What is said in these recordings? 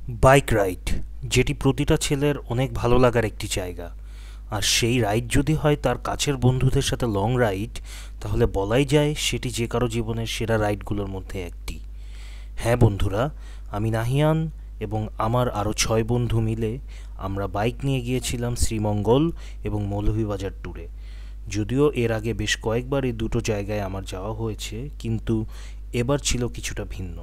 Bike ride, যেটি প্রতিটা ছেলের অনেক ভালো লাগার একটি জায়গা। আর সেই রাইড যদি হয় তার কাছের বন্ধুদের সাথে লং রাইড, তাহলে বলাই যায় সেটি যে কারো জীবনের সেরা রাইডগুলোর মধ্যে একটি। হ্যাঁ বন্ধুরা, আমি নাহিয়ান এবং আমার আরও 6 বন্ধু মিলে আমরা বাইক নিয়ে গিয়েছিলাম শ্রীমঙ্গল এবং মৌলভীবাজার ট্যুরে। যদিও এর আগে বেশ কয়েকবার এই দুটো জায়গায় আমার যাওয়া হয়েছে, কিন্তু এবার ছিল কিছুটা ভিন্ন।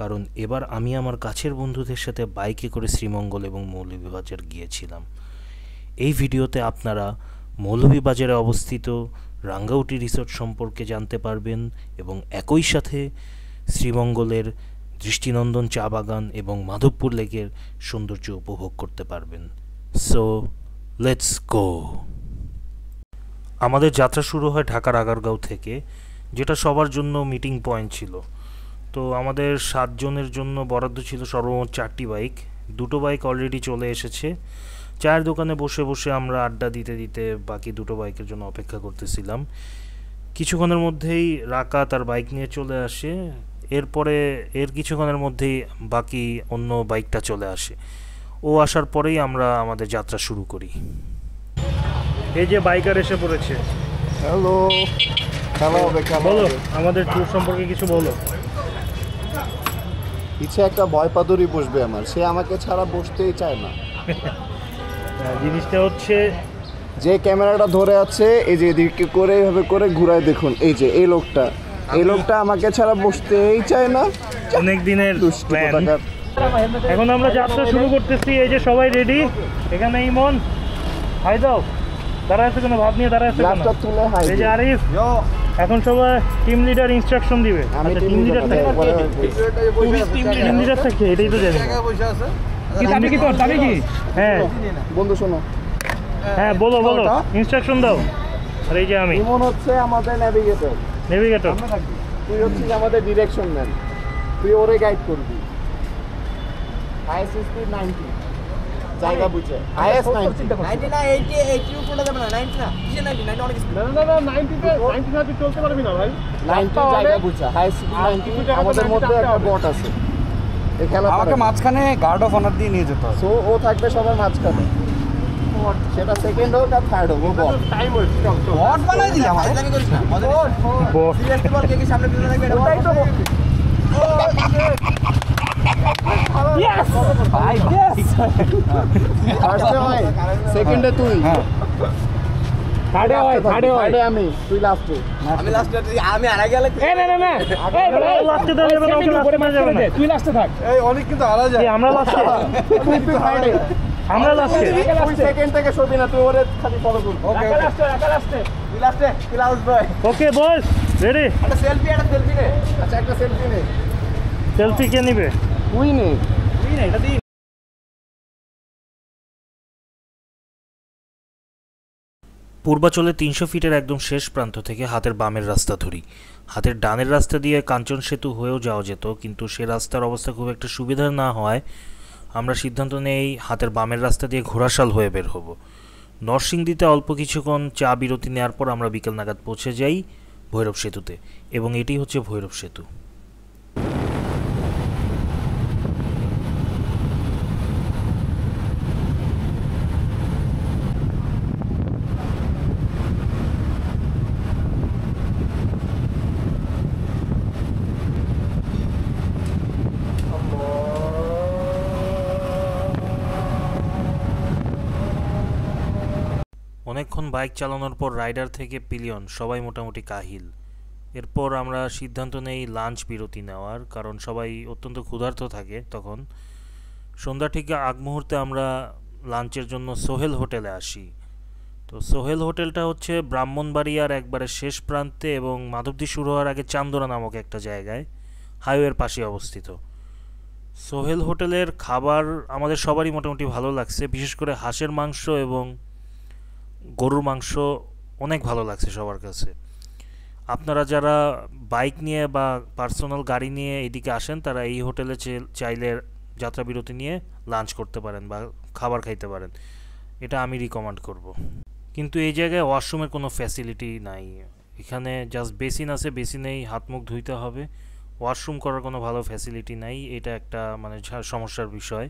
কারণ এবার আমি আমার কাছের বন্ধুদের সাথে বাইকে করে শ্রীমঙ্গল এবং মৌলভীবাজার গিয়েছিলাম। এই ভিডিওতে আপনারা মৌলভীবাজারে অবস্থিত রাঙ্গাউটি রিসোর্ট সম্পর্কে জানতে পারবেন এবং একই সাথে শ্রীমঙ্গলের দৃষ্টিনন্দন চা বাগান এবং মাধবপুর লেকের সৌন্দর্য উপভোগ করতে পারবেন। So let's go. আমাদের যাত্রা শুরু হয় ঢাকার আগারগাঁও থেকে, যেটা সবার জন্য মিটিং পয়েন্ট ছিল। তো আমাদের 7 জনের জন্য বরাদ্দ ছিল সর্বমোট 4টি বাইক। দুটো বাইক অলরেডি চলে এসেছে। চায়ের দোকানে বসে বসে আমরা আড্ডা দিতে দিতে বাকি দুটো বাইকের জন্য অপেক্ষা করতেছিলাম। কিছুক্ষণের মধ্যেই রাকা তার বাইক নিয়ে চলে আসে। এরপরে এর কিছুক্ষণের মধ্যেই বাকি অন্য বাইকটা চলে আসে। ও আসার পরেই আমরা আমাদের যাত্রা শুরু করি। এই যে বাইকার এসে পড়েছে। হ্যালো, খেলা হবে, বলো আমাদের ট্যুর সম্পর্কে কিছু বলো। পিছে একটা ভয়পাদরি বসবে আমার, সে আমাকে ছাড়া বসতেই চায় না। জিনিসটা হচ্ছে যে ক্যামেরাটা ধরে আছে, এই যে এদিকে করে এইভাবে করে ঘুরায় দেখুন, এই যে এই লোকটা আমাকে ছাড়া বসতেই চায় না। অনেক দিনের দুষ্ট কোথাকার। এখন আমরা যাত্রা শুরু করতেছি। এই যে সবাই রেডি। এখানে ইমন, হাই দাও। দাঁড়ায় আছে কেন? ভাব নিয়ে দাঁড়ায় আছে কেন? ল্যাপটপ তুলে হাই। এই যে আরিফ। এখন সবাই টিম লিডার ইনস্ট্রাকশন দিবে। আমি টিম লিডার থাকে, টিম লিডার থাকে, এটাই তো জানি। আমি কি করতে, আমি কি? হ্যাঁ বন্ধু শোনো, হ্যাঁ বলো বলো, ইনস্ট্রাকশন দাও। আর এই যে আমি ইমন হচ্ছে আমাদের নেভিগেটর, নেভিগেটর। তুই হচ্ছিস আমাদের ডিরেকশন ম্যান, তুই ওরে গাইড করবি। হাইয়েস্ট স্পিড 90, জায়গা বুঝে হাইয়েস্ট 90 না 80 উপরে যাবে না, 90 না, কিসে 90? 90 অনেক স্পিড। না 90 না, তুই চলতে পারবি না ভাই। 90 জায়গা বুঝে হাইয়েস্ট স্পিড 90। আমাদের মধ্যে একটা বট আছে, এই খেলা আমাকে মাঝখানে গার্ড অফ অনার দিয়ে নিয়ে যেতে হবে। সো ও থাকবে সবার মাঝখানে, সেটা সেকেন্ড হোক আর থার্ড হোক, ও বট টাইম ওয়েস্ট। বট বানাই দিলাম, আমি করিস না। বট সিরিয়াসলি বল, কে কি সামনে পিছনে থাকবে, এটা ওটাই তো বট। ইয়েস ভাই, ইয়েস। ফার্স্টে হয়, সেকেন্ডে তুই, থার্ডে হয়, থার্ডে আমি, তুই লাস্টে। আমি লাস্টে, আমি আড়া গেলে না লাস্টে দাও, যাবে না, ওকে লাস্টে মারা যাবে না। তুই লাস্টে থাক। এই অনেক কিন্তু আলা যায়। এই আমরা লাস্টে, তুই থার্ডে, আমরা লাস্টে। তুই সেকেন্ড থেকে সবি না, তুই ওরে খালি ফলো করবি। ওকে লাস্টে, তুই লাস্টে, তুই লাস্ট বয়। ওকে বস, রেডি? একটা সেলফি নে। আচ্ছা একটা সেলফি নে। সেলফি কে নিবে? তুই নে। তুই না, এটা দি। পূর্বাচলে 300 ফিটের একদম শেষ প্রান্ত থেকে হাতের বামের রাস্তা ধরি। হাতের ডানের রাস্তা দিয়ে কাঞ্চন সেতু হয়েও যাওয়া যেত, কিন্তু সে রাস্তার অবস্থা খুব একটা সুবিধার না হওয়ায় আমরা সিদ্ধান্ত নেই হাতের বামের রাস্তা দিয়ে ঘোড়াশাল হয়ে বের হব। নরসিংদীতে অল্প কিছুক্ষণ চা বিরতি নেওয়ার পর আমরা বিকেল নাগাদ পৌঁছে যাই ভৈরব সেতুতে, এবং এটি হচ্ছে ভৈরব সেতু। অনেকক্ষণ বাইক চালানোর পর রাইডার থেকে পিলিয়ন সবাই মোটামুটি কাহিল। এরপর আমরা সিদ্ধান্ত নেই লাঞ্চ বিরতি নেওয়ার, কারণ সবাই অত্যন্ত ক্ষুধার্ত থাকে তখন। সন্ধ্যা ঠিক আগ মুহূর্তে আমরা লাঞ্চের জন্য সোহেল হোটেলে আসি। তো সোহেল হোটেলটা হচ্ছে ব্রাহ্মণবাড়িয়ার একবারে শেষ প্রান্তে এবং মাধবদী শুরু হওয়ার আগে চান্দোরা নামক একটা জায়গায় হাইওয়ের পাশে অবস্থিত। সোহেল হোটেলের খাবার আমাদের সবারই মোটামুটি ভালো লাগছে, বিশেষ করে হাঁসের মাংস এবং গরুর মাংস অনেক ভালো লাগছে সবার কাছে। আপনারা যারা বাইক নিয়ে বা পার্সোনাল গাড়ি নিয়ে এদিকে আসেন, তারা এই হোটেলে চাইলে যাত্রা বিরতি নিয়ে লাঞ্চ করতে পারেন বা খাবার খাইতে পারেন, এটা আমি রিকমেন্ড করব। কিন্তু এই জায়গায় ওয়াশরুমের কোনো ফ্যাসিলিটি নাই। এখানে জাস্ট বেসিন আছে, বেসিনেই হাত মুখ ধুইতে হবে। ওয়াশরুম করার কোনো ভালো ফ্যাসিলিটি নাই, এটা একটা মানে সমস্যার বিষয়।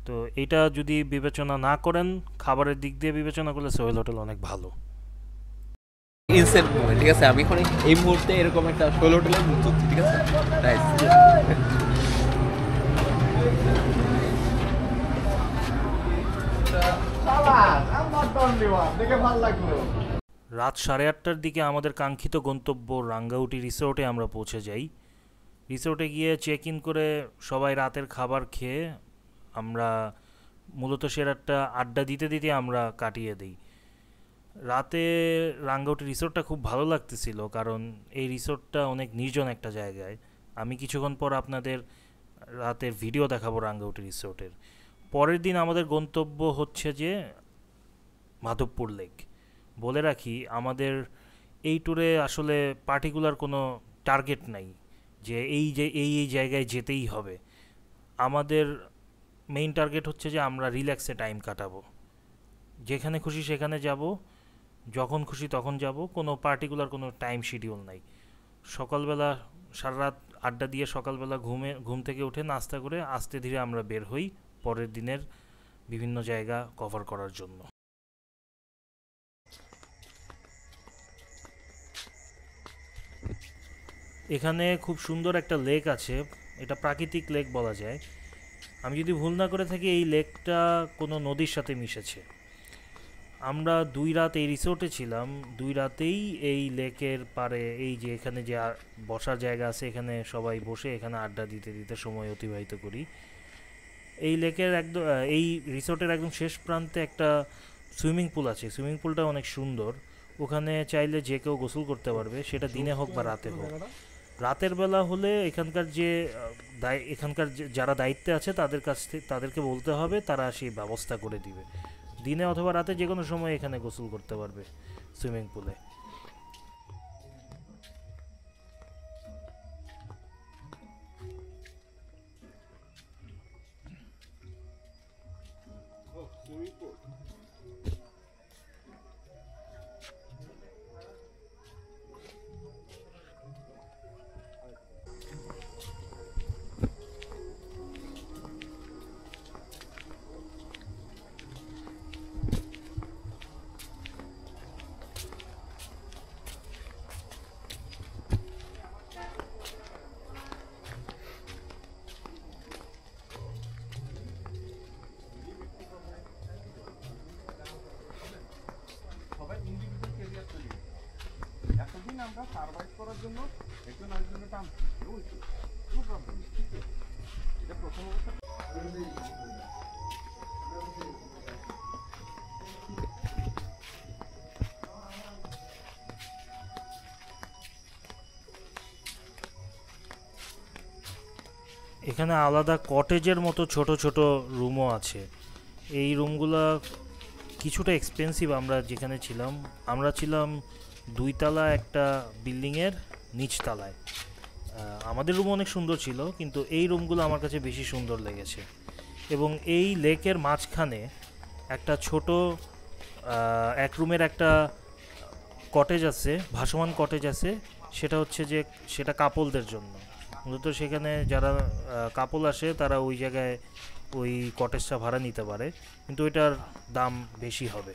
তো এটা যদি বিবেচনা না করেন, খাবারের দিক দিয়ে বিবেচনা করলে সোহেল হোটেল অনেক ভালো। ইনসেন্ট মোমেন্ট, ঠিক আছে? আমি এখন এই মুহূর্তে এরকম একটা সোহেল হোটেলে ঘুরছি, ঠিক আছে? নাইস। দেখে ভালো লাগলো। রাত 8:30টার দিকে আমাদের কাঙ্ক্ষিত গন্তব্য রাঙ্গাউটি রিসোর্টে আমরা পৌঁছে যাই। রিসোর্টে গিয়ে চেক ইন করে সবাই রাতের খাবার খেয়ে আমরা মূলত সেরাটটা আড্ডা দিতে দিতে আমরা কাটিয়ে দিই। রাতে রাঙ্গাউটি রিসোর্টটা খুব ভালো লাগতেছিল, কারণ এই রিসোর্টটা অনেক নির্জন একটা জায়গায়। আমি কিছুক্ষণ পর আপনাদের রাতের ভিডিও দেখাবো রাঙ্গাউটি রিসোর্টের। পরের দিন আমাদের গন্তব্য হচ্ছে যে মাধবপুর লেক। বলে রাখি, আমাদের এই ট্যুরে আসলে পার্টিকুলার কোনো টার্গেট নাই যে এই জায়গায় যেতেই হবে। আমাদের মেইন টার্গেট হচ্ছে যে আমরা রিল্যাক্সে টাইম কাটাবো, যেখানে খুশি সেখানে যাব, যখন খুশি তখন যাব, কোনো পার্টিকুলার কোনো টাইম শিডিউল নাই। সকালবেলা সারা রাত আড্ডা দিয়ে সকালবেলা ঘুম থেকে উঠে নাস্তা করে আস্তে ধীরে আমরা বের হই পরের দিনের বিভিন্ন জায়গা কভার করার জন্য। এখানে খুব সুন্দর একটা লেক আছে, এটা প্রাকৃতিক লেক বলা যায়। আমি যদি ভুল না করে থাকি, এই লেকটা কোনো নদীর সাথে মিশেছে। আমরা 2 রাত এই রিসোর্টে ছিলাম, 2 রাতেই এই লেকের পাড়ে, এই যে এখানে যে বসার জায়গা আছে, এখানে সবাই বসে এখানে আড্ডা দিতে দিতে সময় অতিবাহিত করি। এই লেকের একদম এই রিসোর্টের একদম শেষ প্রান্তে একটা সুইমিং পুল আছে। সুইমিং পুলটা অনেক সুন্দর, ওখানে চাইলে যে কেউ গোসল করতে পারবে, সেটা দিনে হোক বা রাতে হোক। রাতের বেলা হলে এখানকার যারা দায়িত্বে আছে তাদের কাছ থেকে তাদেরকে বলতে হবে, তারা সেই ব্যবস্থা করে দিবে। দিনে অথবা রাতে যে কোনো সময় এখানে গোসল করতে পারবে সুইমিং পুলে। এতদিন আমরা সার্ভাইভ করার জন্য একজন আরেকজনের টানছি, কোনো প্রবলেম নেই, ঠিক আছে? এটা প্রথম অবস্থা। এখানে আলাদা কটেজের মতো ছোট ছোট রুমও আছে। এই রুমগুলো কিছুটা এক্সপেন্সিভ। আমরা যেখানে ছিলাম, আমরা ছিলাম 2 তলা একটা বিল্ডিংয়ের নিচতলায়। আমাদের রুম অনেক সুন্দর ছিল, কিন্তু এই রুমগুলো আমার কাছে বেশি সুন্দর লেগেছে। এবং এই লেকের মাঝখানে একটা ছোট 1 রুমের একটা কটেজ আছে, ভাসমান কটেজ আছে। সেটা হচ্ছে যে সেটা কাপলদের জন্য। মূলত সেখানে যারা কাপল আসে তারা ওই জায়গায় ওই কটেজটা ভাড়া নিতে পারে, কিন্তু এটার দাম বেশি হবে।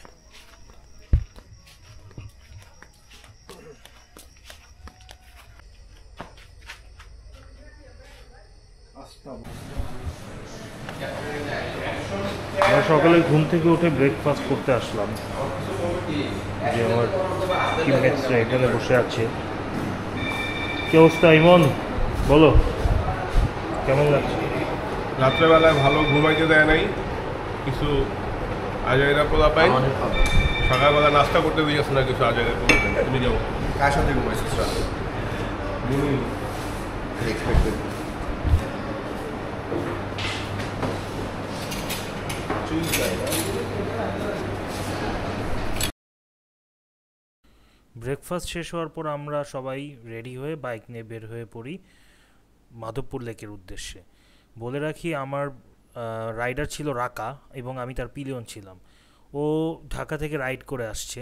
আমরা সকালে ঘুম থেকে উঠে ব্রেকফাস্ট করতে আসলাম, যে আমার টিমমেটসরা এখানে বসে আছে। কি অবস্থা ইমন, বলো কেমন লাগছে? রাত্রেবেলায় ভালো ঘুমাইতে দেয় নাই, কিছু আজাইরা পোলা পাই। সকালবেলা নাস্তা করতে দিয়েছে না, কিছু আজাইরা পোলা পাই। তুমি যাও, কার সাথে ঘুমাইছিস? এক্সপেক্টেড। ব্রেকফাস্ট শেষ হওয়ার পর আমরা সবাই রেডি হয়ে বাইক নিয়ে বের হয়ে পড়ি মাধবপুর লেকের উদ্দেশ্যে। বলে রাখি, আমার রাইডার ছিল রাকা এবং আমি তার পিলিয়ন ছিলাম। ও ঢাকা থেকে রাইড করে আসছে,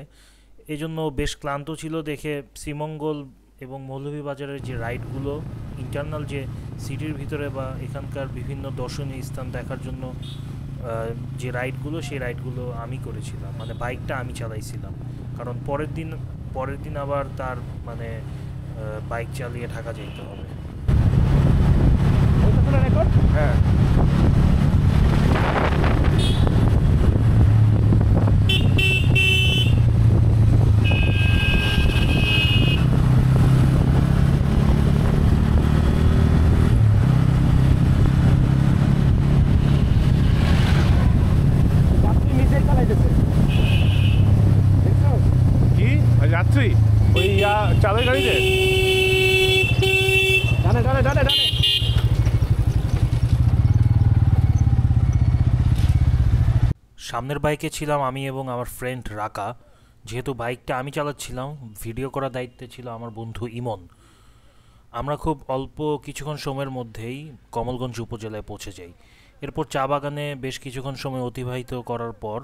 এই জন্য বেশ ক্লান্ত ছিল। দেখে শ্রীমঙ্গল এবং মৌলভীবাজারের যে রাইডগুলো ইন্টারনাল যে সিটির ভিতরে বা এখানকার বিভিন্ন দর্শনীয় স্থান দেখার জন্য যে রাইডগুলো সেই রাইডগুলো আমি করেছিলাম, মানে বাইকটা আমি চালাইছিলাম। কারণ পরের দিন আবার তার মানে বাইক চালিয়ে ঢাকা যেতে হবে। হ্যাঁ কি যাত্রী ওই চাঁদের গাড়িতে ডানে ডানে ডানে ডানে সামনের বাইকে ছিলাম আমি এবং আমার ফ্রেন্ড রাকা। যেহেতু বাইকটা আমি চালাচ্ছিলাম, ভিডিও করার দায়িত্বে ছিল আমার বন্ধু ইমন। আমরা খুব অল্প কিছুক্ষণ সময়ের মধ্যেই কমলগঞ্জ উপজেলায় পৌঁছে যাই। এরপর চা বাগানে বেশ কিছুক্ষণ সময় অতিবাহিত করার পর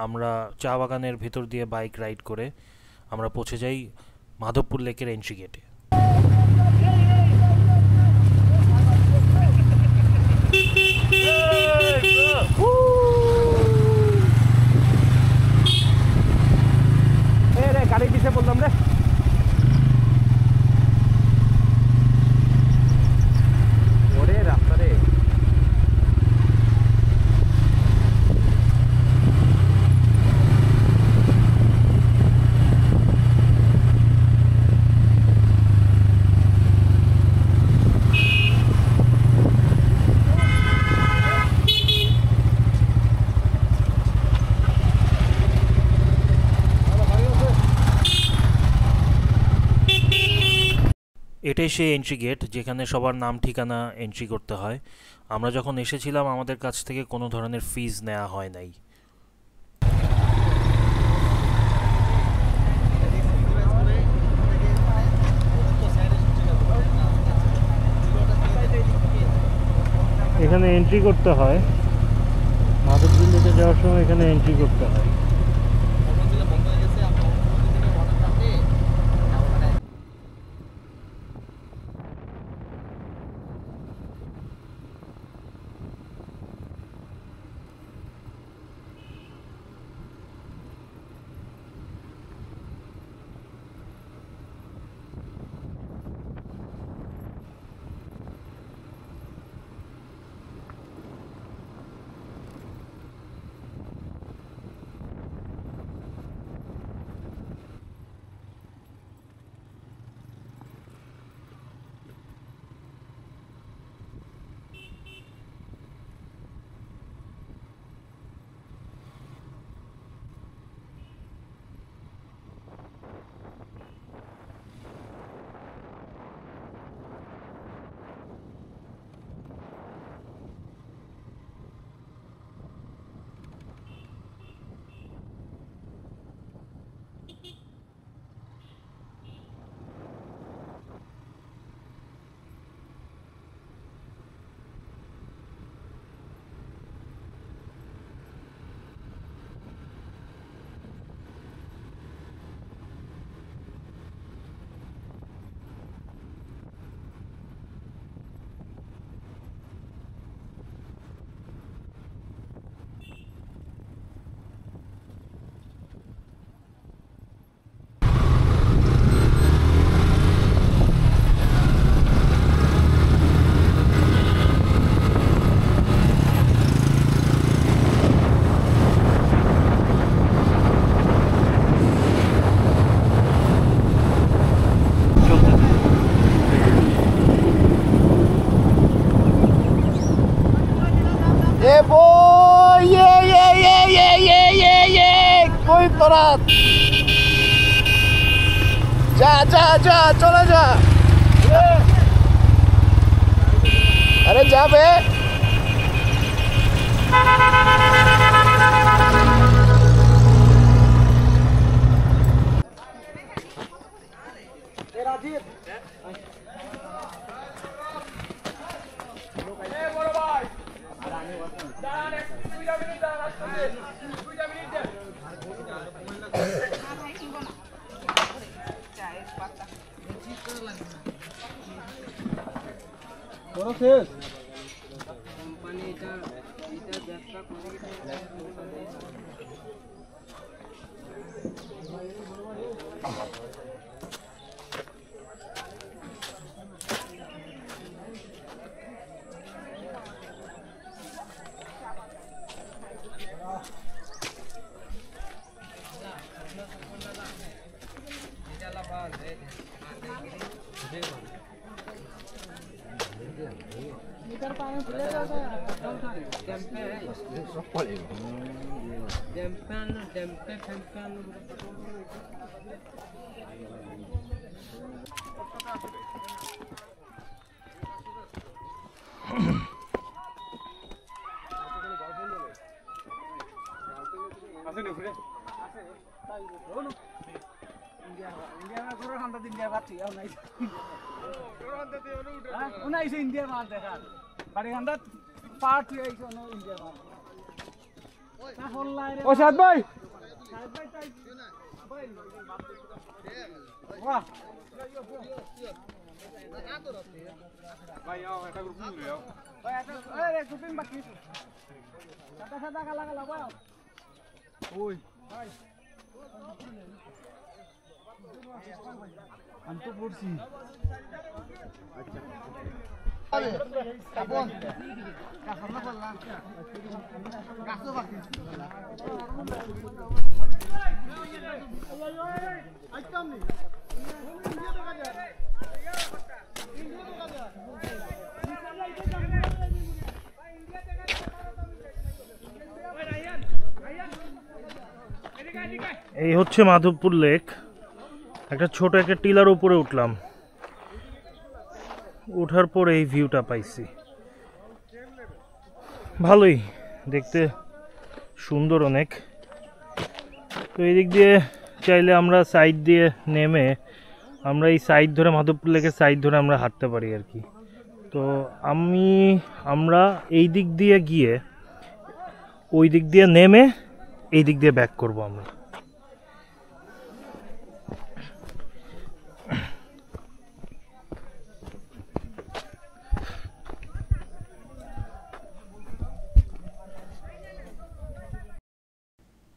আমরা চা বাগানের ভেতর দিয়ে বাইক রাইড করে আমরা পৌঁছে যাই মাধবপুর লেকের এন্ট্রি গেটে। গাড়ি পিছিয়ে বললাম রে। ওরে রাস্তা রে। এটাই সেই এন্ট্রি গেট যেখানে সবার নাম ঠিকানা এন্ট্রি করতে হয়। আমরা যখন এসেছিলাম আমাদের কাছ থেকে কোনো ধরনের ফিজ নেওয়া হয় নাই। এখানে এন্ট্রি করতে হয়, মাধবপুর যাওয়ার সময় এখানে এন্ট্রি করতে হয়। তোরা যা যা যা চলে যা, আরে যাবে এই হচ্ছে মাধবপুর লেক। একটা ছোট একটা টিলার উপরে উঠলাম, ওঠার পর এই ভিউটা পাইছি। ভালোই দেখতে, সুন্দর অনেক। তো এই দিক দিয়ে চাইলে আমরা সাইড দিয়ে নেমে আমরা এই সাইড ধরে মাধবপুর লেকের সাইড ধরে আমরা হাঁটতে পারি আর কি। তো আমরা এই দিক দিয়ে গিয়ে ওই দিক দিয়ে নেমে এই দিক দিয়ে ব্যাক করব আমরা।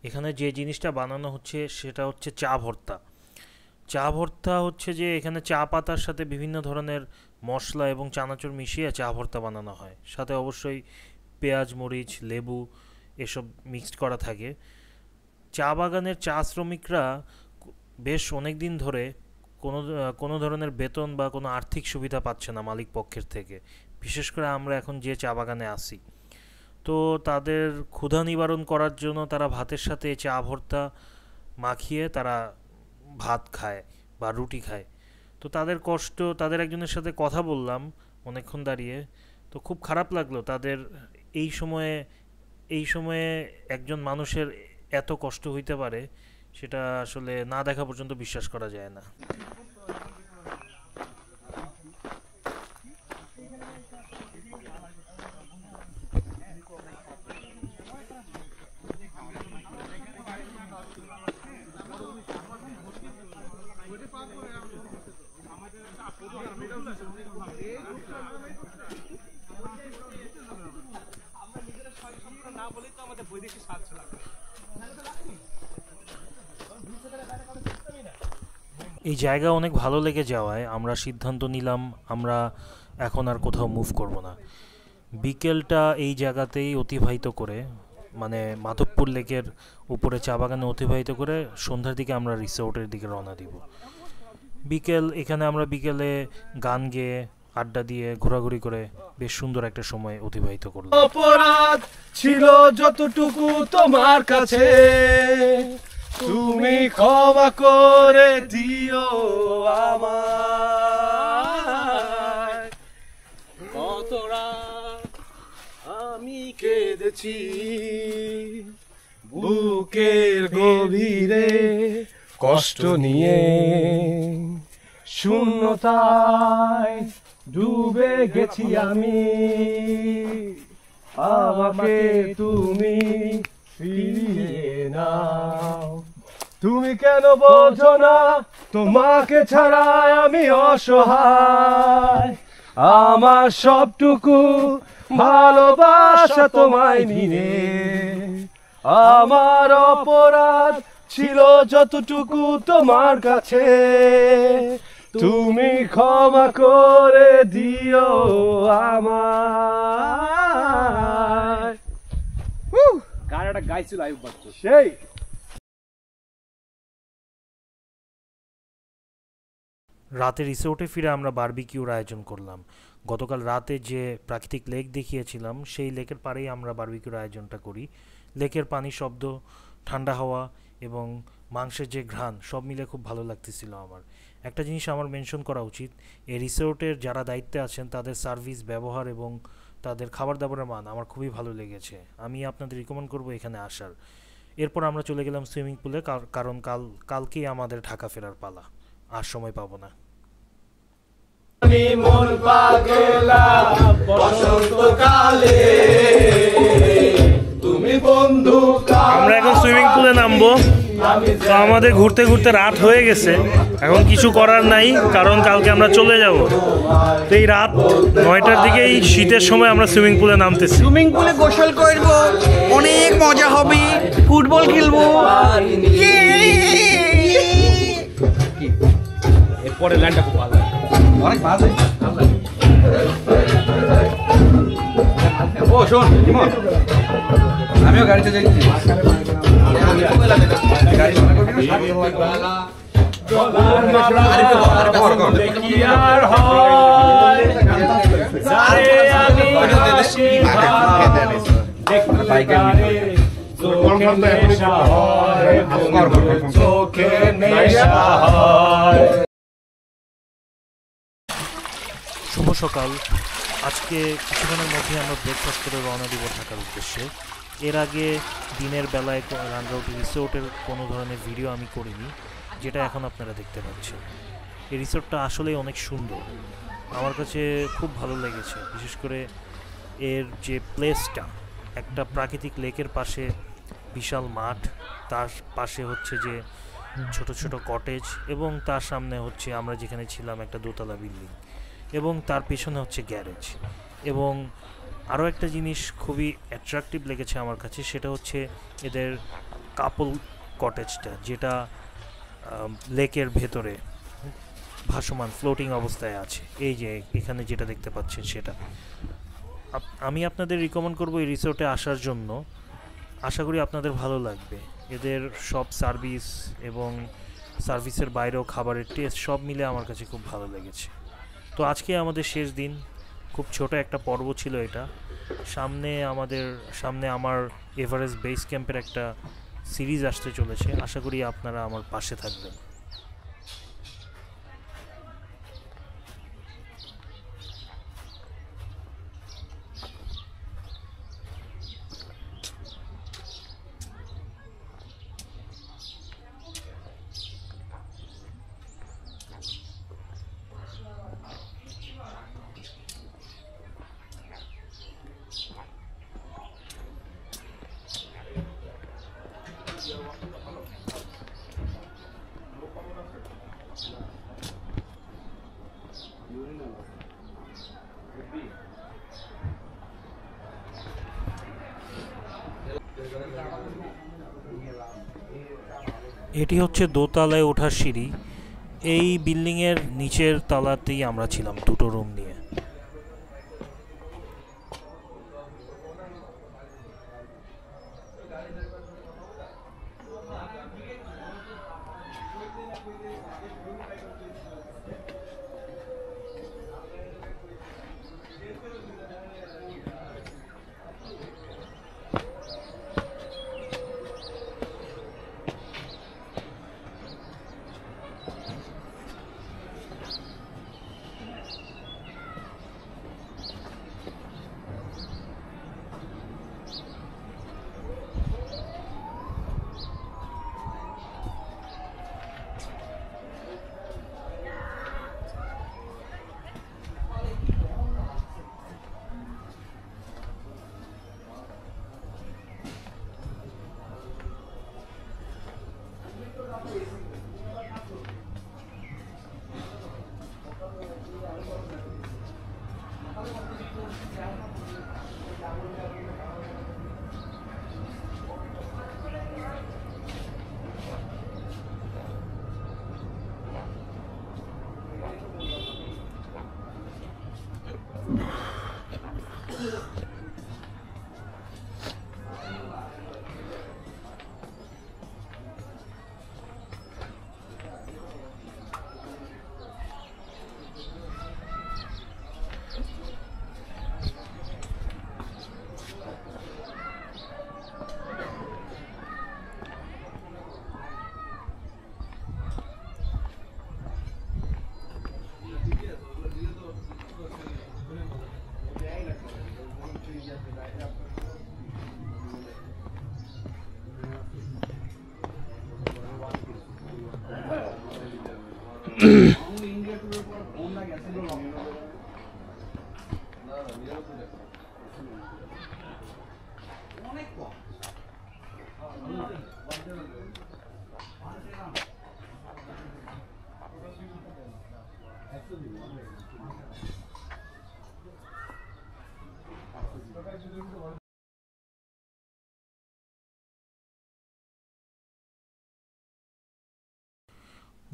এখানে যে জিনিসটা বানানো হচ্ছে সেটা হচ্ছে চা ভর্তা। চা ভর্তা হচ্ছে যে এখানে চা পাতার সাথে বিভিন্ন ধরনের মশলা এবং চানাচুর মিশিয়ে চা ভর্তা বানানো হয়, সাথে অবশ্যই পেঁয়াজ, মরিচ, লেবু এসব মিক্সড করা থাকে। চা বাগানের চা শ্রমিকরা বেশ অনেক দিন ধরে কোনো ধরনের বেতন বা কোনো আর্থিক সুবিধা পাচ্ছে না মালিক পক্ষের থেকে। বিশেষ করে আমরা এখন যে চা বাগানে আছি, তো তাদের ক্ষুধা নিবারণ করার জন্য তারা ভাতের সাথে চা ভর্তা মাখিয়ে তারা ভাত খায় বা রুটি খায়। তো তাদের কষ্ট, তাদের একজনের সাথে কথা বললাম অনেকক্ষণ দাঁড়িয়ে, তো খুব খারাপ লাগলো তাদের এই সময়ে একজন মানুষের এত কষ্ট হইতে পারে, সেটা আসলে না দেখা পর্যন্ত বিশ্বাস করা যায় না। এই জায়গা অনেক ভালো লেগে যাওয়ায় আমরা সিদ্ধান্ত নিলাম আমরা এখন আর কোথাও মুভ করব না। বিকেলটা এই জায়গাতেই অতিবাহিত করে, মানে মাধবপুর লেকের উপরে চা বাগানে অতিবাহিত করে সন্ধ্যার দিকে আমরা রিসোর্টের দিকে রওনা দিব। এখানে আমরা বিকেলে গান গেয়ে আড্ডা দিয়ে ঘোরাঘুরি করে বেশ সুন্দর একটা সময় অতিবাহিত করলাম। অপরাধ ছিল যতটুকু তোমার কাছে, তুমি ক্ষমা করে দিও আমায়। কত রাত আমি কেঁদেছি বুকের গভীরে কষ্ট নিয়ে, শূন্যতায় ডুবে গেছি আমি। আমাকে তুমি ফিরিয়ে নাও, তুমি কেন বোঝো না তোমাকে ছাড়া আমি অসহায়। আমার সবটুকু ভালোবাসা তোমায় নিয়ে, আমার অপরাধ ছিল যতটুকু তোমার কাছে, তুমি ক্ষমা করে দিও আমায়। গানটা গাইছিল আয়ুব বাচ্চু সেই। রাতে রিসোর্টে ফিরে আমরা বারবিকিউর আয়োজন করলাম। গতকাল রাতে যে প্রাকৃতিক লেক দেখিয়েছিলাম সেই লেকের পাড়েই আমরা বারবিকিউর আয়োজনটা করি। লেকের পানি, শব্দ, ঠান্ডা হাওয়া এবং মাংসের যে ঘ্রাণ সব মিলে খুব ভালো লাগতেছিল আমার। একটা জিনিস আমার মেনশন করা উচিত, এই রিসোর্টের যারা দায়িত্বে আছেন তাদের সার্ভিস, ব্যবহার এবং তাদের খাবার দাবারের মান আমার খুবই ভালো লেগেছে। আমি আপনাদের রিকমেন্ড করব এখানে আসার। এরপর আমরা চলে গেলাম সুইমিং পুলে, কারণ কালকেই আমাদের ঢাকা ফেরার পালা, আর সময় পাবো না। আমরা এখন সুইমিং পুলে নামবো। তো আমাদের ঘুরতে ঘুরতে রাত হয়ে গেছে, এখন কিছু করার নাই কারণ কালকে আমরা চলে যাব। তো এই রাত 9টার দিকেই শীতের সময় আমরা সুইমিং পুলে নামতেছি। সুইমিং পুলে গোসল করব, অনেক মজা হবে, ফুটবল খেলবো। এরপরে ল্যান্ডটা খুব ভালো অনেক ভালো। ও শোন ইমন, আমিও গাড়িতে যাচ্ছি। শুভ সকাল। আজকে কিছুক্ষণের মধ্যে আমরা ব্রেকফাস্ট করে রওনা দিব ঢাকার উদ্দেশ্যে। এর আগে দিনের বেলায় রাঙ্গাউটি রিসোর্টের কোনো ধরনের ভিডিও আমি করিনি, যেটা এখন আপনারা দেখতে পাচ্ছেন। এই রিসোর্টটা আসলেই অনেক সুন্দর, আমার কাছে খুব ভালো লেগেছে। বিশেষ করে এর যে প্লেসটা, একটা প্রাকৃতিক লেকের পাশে বিশাল মাঠ, তার পাশে হচ্ছে যে ছোট ছোট কটেজ, এবং তার সামনে হচ্ছে আমরা যেখানে ছিলাম একটা দোতলা বিল্ডিং, এবং তার পেছনে হচ্ছে গ্যারেজ। এবং আরও একটা জিনিস খুবই অ্যাট্রাকটিভ লেগেছে আমার কাছে, সেটা হচ্ছে এদের কাপল কটেজটা, যেটা লেকের ভেতরে ভাসমান ফ্লোটিং অবস্থায় আছে। এই যে এখানে যেটা দেখতে পাচ্ছেন সেটা। আমি আপনাদের রিকমেন্ড করব এই রিসোর্টে আসার জন্য। আশা করি আপনাদের ভালো লাগবে। এদের সব সার্ভিস এবং সার্ভিসের বাইরেও খাবারের টেস্ট সব মিলে আমার কাছে খুব ভালো লেগেছে। তো আজকে আমাদের শেষ দিন, খুব ছোট একটা পর্ব ছিল এটা। সামনে আমার এভারেস্ট বেস ক্যাম্পের একটা সিরিজ আসতে চলেছে। আশা করি আপনারা আমার পাশে থাকবেন। এটি হচ্ছে দোতলায় ওঠার সিঁড়ি। এই বিল্ডিংয়ের নিচের তলাতেই আমরা ছিলাম, দুটো রুম নিয়ে।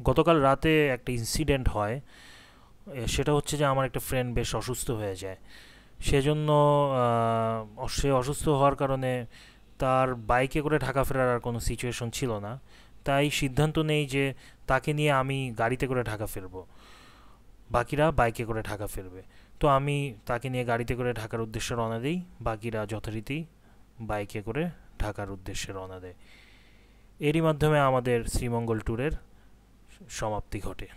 গতকাল রাতে একটা ইনসিডেন্ট হয়, সেটা হচ্ছে যে আমার একটা ফ্রেন্ড বেশ অসুস্থ হয়ে যায়। সেজন্য সে অসুস্থ হওয়ার কারণে তার বাইকে করে ঢাকা ফেরার আর কোনো সিচুয়েশন ছিল না। তাই সিদ্ধান্ত নেই যে তাকে নিয়ে আমি গাড়িতে করে ঢাকা ফিরবো, বাকিরা বাইকে করে ঢাকা ফিরবে। তো আমি তাকে নিয়ে গাড়িতে করে ঢাকার উদ্দেশ্যে রওনা দিই, বাকিরা যথারীতি বাইকে করে ঢাকার উদ্দেশ্যে রওনা দেয়। এরই মাধ্যমে আমাদের শ্রীমঙ্গল ট্যুরের সমাপ্তি ঘটে।